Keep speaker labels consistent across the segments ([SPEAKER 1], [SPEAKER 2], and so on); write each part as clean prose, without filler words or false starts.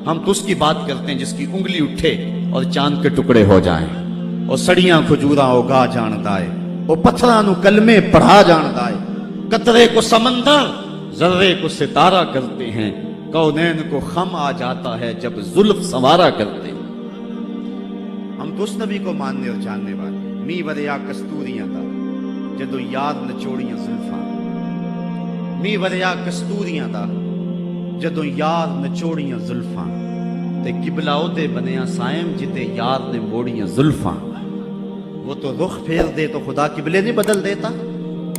[SPEAKER 1] ہم تو اس کی بات کرتے ہیں جس کی انگلی اٹھے اور چاند کے ٹکڑے ہو جائیں، اور سڑیاں کھجوراں اگا جان دائے، وہ پتھراں نو کلمے پڑھا جان دائے، قطرے کو سمندر ذرے کو ستارہ کرتے ہیں، کونین کو خم آ جاتا ہے جب زلف سنوارا کرتے ہیں۔ ہم تو اس نبی کو ماننے اور جاننے والے، می وریا کستوریاں دا جدو یار نچوڑیاں زلفاں، می وریا کستوریاں دا جدو یار نچوڑیاں زلفاں، تے قبلہ دے بنیا سائم جتے یار نے موڑیاں زلفاں۔ وہ تو رخ پھیر دے تو خدا قبلے نہیں بدل دیتا۔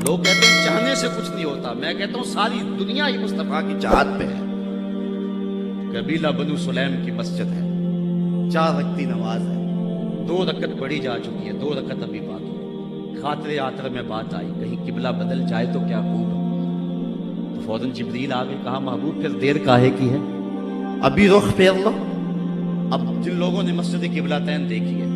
[SPEAKER 1] لوگ کہتے ہیں چاہنے سے کچھ نہیں ہوتا، میں کہتا ہوں ساری دنیا ہی مصطفیٰ کی چاہت پہ ہے۔ قبیلہ بنو سلیم کی مسجد ہے، 4 رکعتی نماز ہے، 2 رکعت پڑھی جا چکی ہے، 2 رکعت ابھی باقی ہے۔ خاطر آتر میں بات آئی کہیں قبلہ بدل جائے تو کیا خوب ہے، تو فوراً جبریل آگے کہا محبوب پھر دیر کاہے کی ہے، ابھی رخ پھیر لو۔ اب جن لوگوں نے مسجد قبلہ تین دیکھی ہے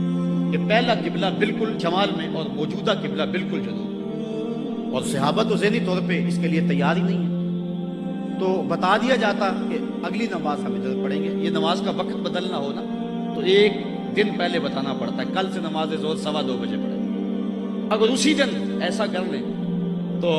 [SPEAKER 1] کہ پہلا قبلہ بالکل شمال میں اور موجودہ قبلہ بالکل جنوب، اور صحابہ تو ذہنی طور پہ اس کے لیے تیار ہی نہیں ہے، تو بتا دیا جاتا کہ اگلی نماز ہم ادھر پڑھیں گے۔ یہ نماز کا وقت بدلنا ہو نا تو 1 دن پہلے بتانا پڑتا ہے، کل سے نماز ظہر 2:15 بجے پڑھیں۔ اگر اسی دن ایسا کر لیں تو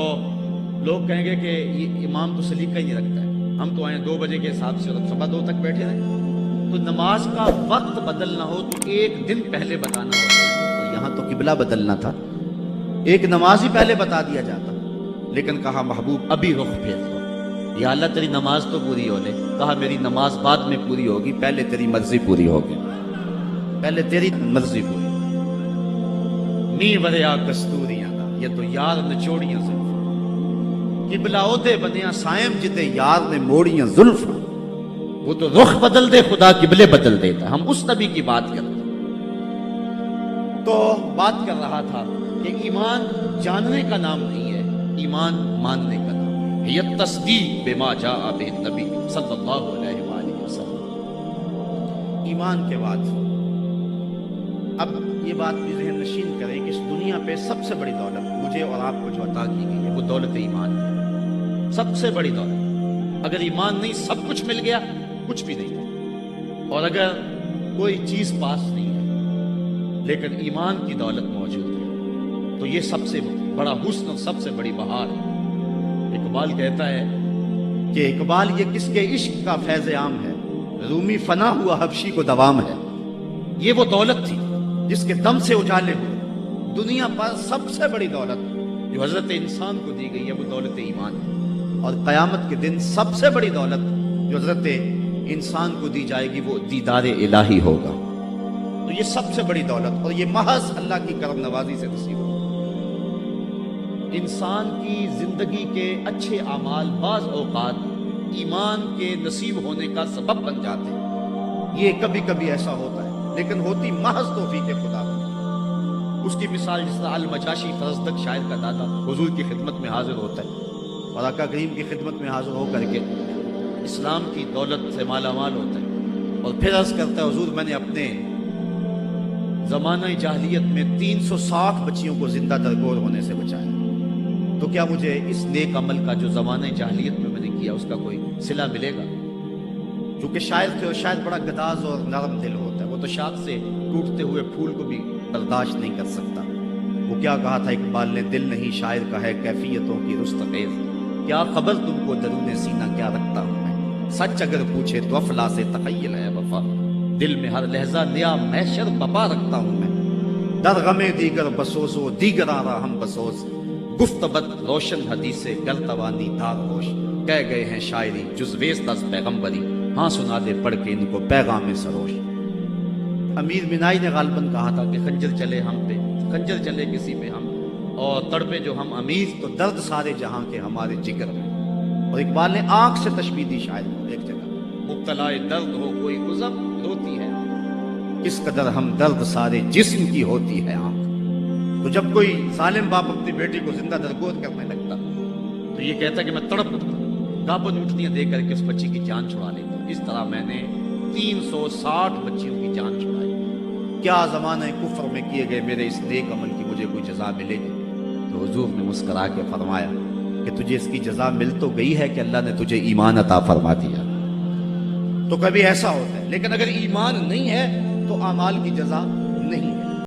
[SPEAKER 1] لوگ کہیں گے کہ یہ امام تو سلیقہ ہی نہیں رکھتا ہے، ہم تو آئیں 2 بجے کے حساب سے اور 2:15 تک بیٹھے رہیں۔ تو نماز کا وقت بدلنا ہو تو 1 دن پہلے بتانا ہوتا ہے، اور یہاں تو قبلہ بدلنا تھا، ایک نماز ہی پہلے بتا دیا جاتا، لیکن کہا محبوب ابھی رخ پھیر دو۔ یا اللہ تیری نماز تو پوری ہو لے، کہا میری نماز بعد میں پوری ہوگی، پہلے تیری مرضی پوری ہوگی، پہلے تیری مرضی پوری۔ نی وریا کستوریاں دا یہ تو یار نچوڑیاں زلفاں، قبلہ دے بنیا سائم جتے یار نے موڑیاں زلفاں۔ وہ تو رخ بدل دے خدا قبلے بدل دیتا، ہم اس نبی کی بات کرتے ہیں۔ تو بات کر رہا تھا کہ ایمان جاننے کا نام نہیں ہے، ایمان ماننے کا نام ہے۔ یہ تصدیق بما جاء بہ النبی صلی اللہ علیہ وآلہ وسلم۔ ایمان کے بعد اب یہ بات بھی ذہن نشین کریں کہ اس دنیا پہ سب سے بڑی دولت مجھے اور آپ کو جو عطا کی گئی ہے وہ دولت ایمان ہے، سب سے بڑی دولت۔ اگر ایمان نہیں سب کچھ مل گیا، کچھ بھی نہیں، اور اگر کوئی چیز پاس نہیں ہے لیکن ایمان کی دولت موجود ہے تو یہ سب سے بڑا حسن اور سب سے بڑی بہار ہے۔ اقبال کہتا ہے کہ اقبال یہ کس کے عشق کا فیض عام ہے، رومی فنا ہوا حبشی کو دوام ہے۔ یہ وہ دولت تھی جس کے دم سے اجالے ہوئے، دنیا پر سب سے بڑی دولت جو حضرت انسان کو دی گئی ہے وہ دولت ایمان ہے، اور قیامت کے دن سب سے بڑی دولت جو حضرت انسان کو دی جائے گی وہ دیدار الہی ہوگا۔ تو یہ سب سے بڑی دولت، اور یہ محض اللہ کی کرم نوازی سے نصیب ہوگا۔ انسان کی زندگی کے اچھے اعمال بعض اوقات ایمان کے نصیب ہونے کا سبب بن جاتے ہیں، یہ کبھی کبھی ایسا ہوتا ہے لیکن ہوتی محض توفیق خدا۔ اس کی مثال جس طرح المجاشی فرزدق شاعر کا دادا حضور کی خدمت میں حاضر ہوتا ہے اور آقا کریم کی خدمت میں حاضر ہو کر کے اسلام کی دولت سے مالا مال ہوتا ہے، اور پھر عرض کرتا ہے حضور میں نے اپنے زمانہ جاہلیت میں 360 بچیوں کو زندہ درگور ہونے سے بچایا، تو کیا مجھے اس نیک عمل کا جو زمانہ جاہلیت میں نے کیا اس کا کوئی صلہ ملے گا؟ چونکہ شاعر تھے اور شاید بڑا گداز اور نرم دل ہوتا ہے، وہ تو شاخ سے ٹوٹتے ہوئے پھول کو بھی برداشت نہیں کر سکتا۔ وہ کیا کہا تھا اقبال نے، دل نہیں شاعر کا ہے کیفیتوں کی رستخیز، کیا خبر تم کو درون سینہ کیا رکھتا ہوں میں، سچ اگر پوچھے تو افلا سے تخیل ہے وفا، دل میں ہر لہجہ نیا محشر بپا رکھتا ہوں میں، در غم دیگر بسوس و دیگر آرا ہم بسوس، گفت بد روشن حدیث گر توانی دار ہوش، کہہ گئے ہیں شاعری جزویز دس پیغمبری، ہاں سنا دے پڑھ کے ان کو پیغام سروش۔ امیر بینائی نے غالباً کہا تھا کہ خنجر چلے ہم پہ، خنجر چلے کسی پہ ہم، اور تڑپے جو ہم امیر تو درد سارے جہاں کے ہمارے جگر میں۔ اور اقبال نے آنکھ سے تشبیہ دی شاید ایک جگہ، مبتلا درد ہو کوئی عزم روتی ہے، کس قدر ہم درد سارے جسم کی ہوتی ہے آنکھ۔ تو جب کوئی ظالم باپ اپنی بیٹی کو زندہ درگور کرنے لگتا تو یہ کہتا کہ میں تڑپ گاپن اٹھنیاں دے کر کے اس بچی کی جان چھڑا لیتا۔ اس طرح میں نے 360 بچیوں کی جان چھڑائی، کیا زمانہ کفر میں کیے گئے میرے اس نیک عمل کی مجھے کوئی جزا ملے گی؟ تو حضور نے مسکرا کے فرمایا کہ تجھے اس کی جزا مل تو گئی ہے کہ اللہ نے تجھے ایمان عطا فرما دیا۔ تو کبھی ایسا ہوتا ہے، لیکن اگر ایمان نہیں ہے تو اعمال کی جزا نہیں ہے۔